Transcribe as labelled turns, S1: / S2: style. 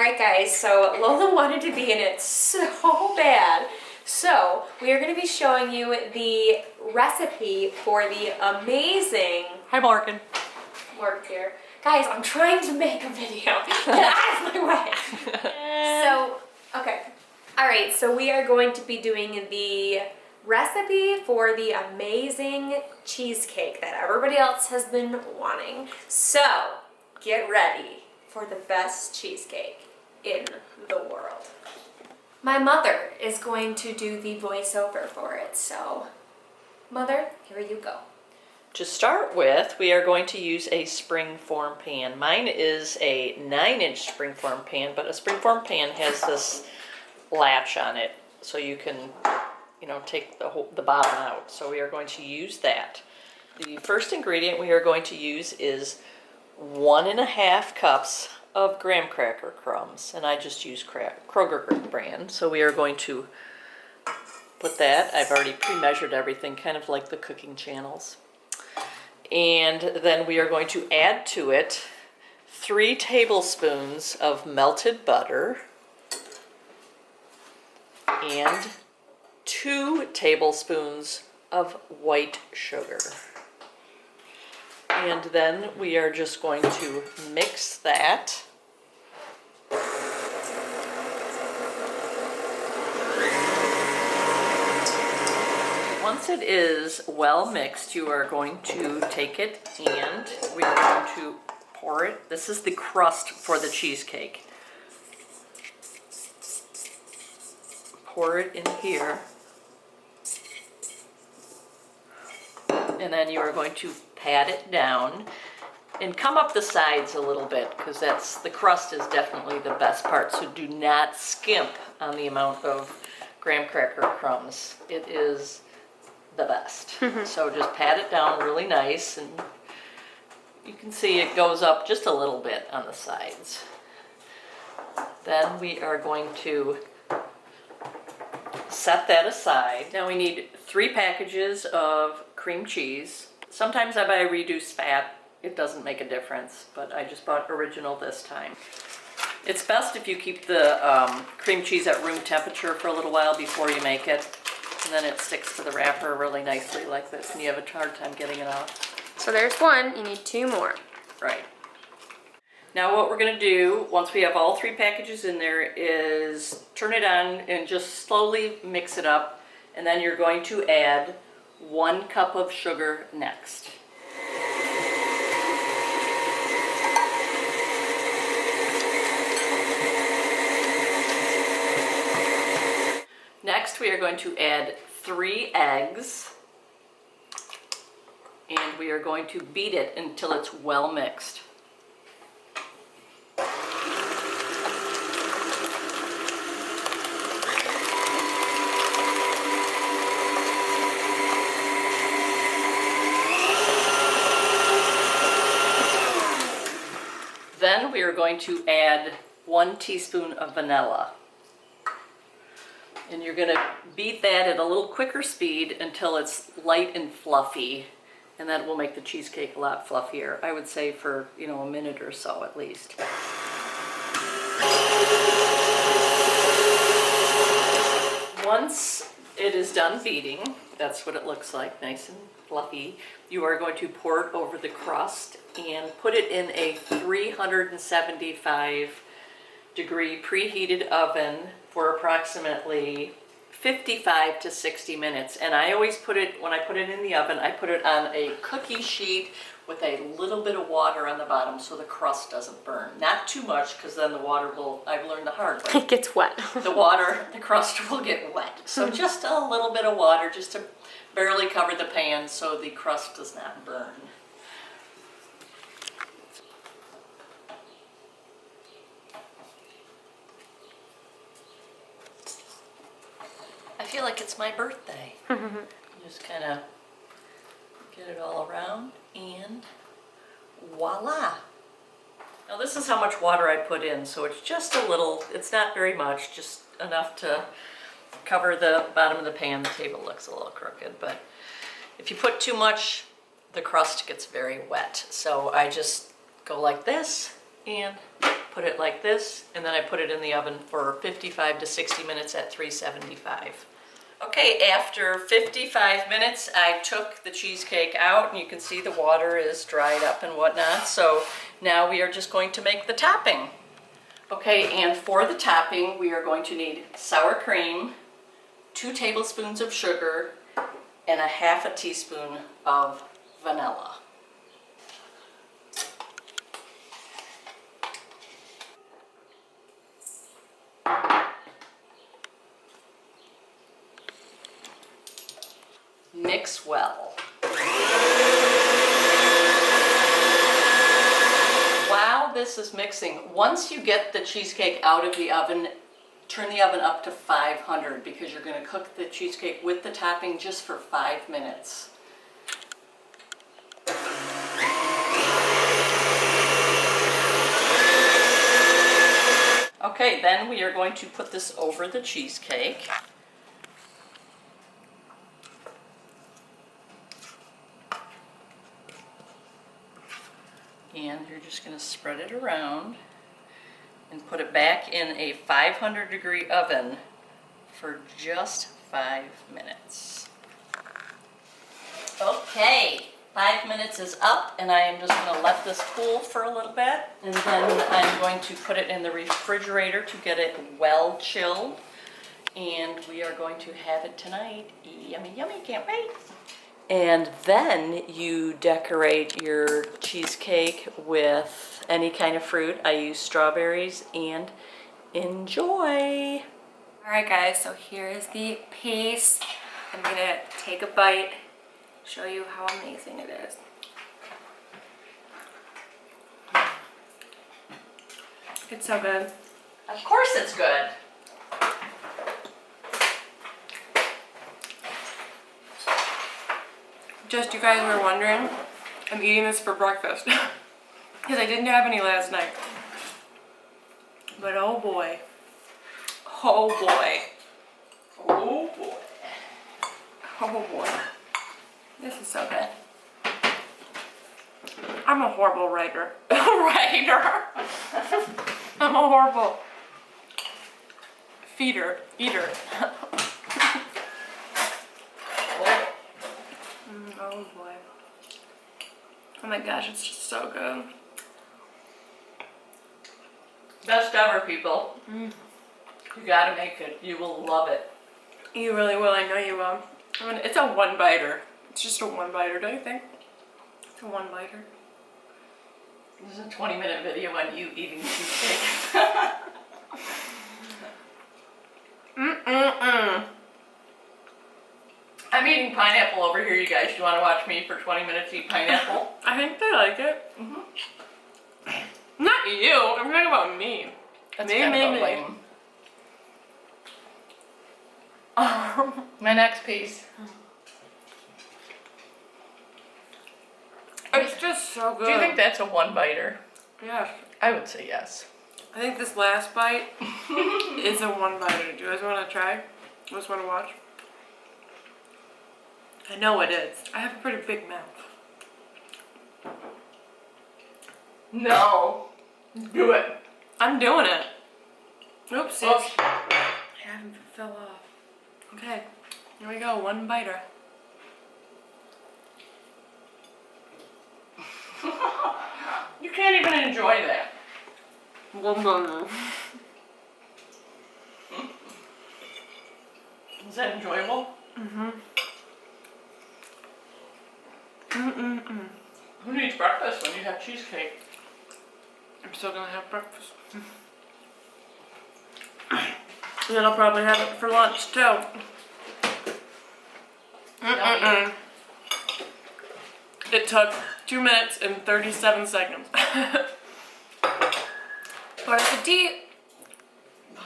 S1: Alright guys, so Lola wanted to be in it so bad. So we are going to be showing you the recipe for the amazing...
S2: Hi Morgan.
S1: Morgan's here. Guys, I'm trying to make a video. Get out of my way. So, okay. Alright, so we are going to be doing the recipe for the amazing cheesecake that everybody else has been wanting. So, get ready for the best cheesecake in the world. My mother is going to do the voiceover for it, so Mother, here you go.
S2: To start with, we are going to use a springform pan. Mine is a 9-inch springform pan, but a springform pan has this latch on it, so you can, take the bottom out. So we are going to use that. The first ingredient we are going to use is 1.5 cups of graham cracker crumbs, and I just use Kroger brand. So we are going to put that. I've already pre-measured everything, kind of like the cooking channels. And then we are going to add to it 3 tablespoons of melted butter and 2 tablespoons of white sugar. And then we are just going to mix that. Once it is well mixed, you are going to take it and we are going to pour it. This is the crust for the cheesecake. Pour it in here. And then you are going to pat it down and come up the sides a little bit, because the crust is definitely the best part. So do not skimp on the amount of graham cracker crumbs. It is the best. So just pat it down really nice, and you can see it goes up just a little bit on the sides. Then we are going to set that aside. Now we need 3 packages of cream cheese. Sometimes I buy reduced fat. It doesn't make a difference, but I just bought original this time. It's best if you keep the cream cheese at room temperature for a little while before you make it, and then it sticks to the wrapper really nicely like this, and you have a hard time getting it off.
S1: So there's 1, you need 2 more.
S2: Right. Now what we're going to do, once we have all 3 packages in there, is turn it on and just slowly mix it up, and then you're going to add 1 cup of sugar next. Next we are going to add 3 eggs, and we are going to beat it until it's well mixed. Then we are going to add 1 teaspoon of vanilla. And you're going to beat that at a little quicker speed until it's light and fluffy. And that will make the cheesecake a lot fluffier. I would say for, a minute or so at least. Once it is done beating, that's what it looks like, nice and fluffy. You are going to pour it over the crust and put it in a 375 degree preheated oven for approximately 55 to 60 minutes. And I always put it, when I put it in the oven, I put it on a cookie sheet with a little bit of water on the bottom so the crust doesn't burn. Not too much, because then the water will, I've learned the hard way.
S1: It gets wet.
S2: The crust will get wet. So just a little bit of water just to barely cover the pan so the crust does not burn. I feel like it's my birthday. Just kind of get it all around and voila. Now this is how much water I put in, so it's just a little, it's not very much, just enough to cover the bottom of the pan. The table looks a little crooked, but if you put too much, the crust gets very wet. So I just go like this and put it like this, and then I put it in the oven for 55 to 60 minutes at 375. Okay, after 55 minutes, I took the cheesecake out, and you can see the water is dried up and whatnot. So now we are just going to make the topping. Okay, and for the topping, we are going to need sour cream, 2 tablespoons of sugar, and a half a teaspoon of vanilla. Mix well. While this is mixing, once you get the cheesecake out of the oven, turn the oven up to 500 because you're going to cook the cheesecake with the topping just for 5 minutes. Okay, then we are going to put this over the cheesecake. And you're just going to spread it around and put it back in a 500-degree oven for just 5 minutes. Okay, 5 minutes is up, and I am just going to let this cool for a little bit, and then I'm going to put it in the refrigerator to get it well chilled, and we are going to have it tonight. Yummy, yummy, can't wait. And then you decorate your cheesecake with any kind of fruit. I use strawberries, and enjoy.
S1: All right, guys, so here is the piece. I'm gonna take a bite, show you how amazing it is. It's so good.
S2: Of course it's good.
S1: Just you guys were wondering, I'm eating this for breakfast because I didn't have any last night. But oh boy, oh boy, oh boy, oh boy, this is so good. I'm a horrible writer. I'm a horrible eater. Oh boy. Oh my gosh, it's just so good.
S2: Best ever, people. You gotta make it. You will love it.
S1: You really will, I know you will. I mean, it's a one-biter. It's just a one-biter, don't you think? It's a one-biter.
S2: This is a 20-minute video on you eating cheesecake. I'm eating pineapple over here, you guys. Do you want to watch me for 20 minutes eat pineapple?
S1: I think they like it. Not you. I'm talking about me.
S2: That's
S1: me.
S2: lame. My next piece.
S1: It's just so good.
S2: Do you think that's a one-biter?
S1: Yes.
S2: I would say yes.
S1: I think this last bite is a one-biter. Do you guys want to try? You guys want to watch? I know it is. I have a pretty big mouth.
S2: No. Do it.
S1: I'm doing it. Oopsies.
S2: Oh.
S1: I haven't fell off. Okay. Here we go. One biter.
S2: You can't even enjoy that.
S1: One biter.
S2: Is that enjoyable? Who needs breakfast when you have cheesecake?
S1: I'm still gonna have breakfast. And then I'll probably have it for lunch too. It took 2 minutes and 37 seconds. Bon appetit!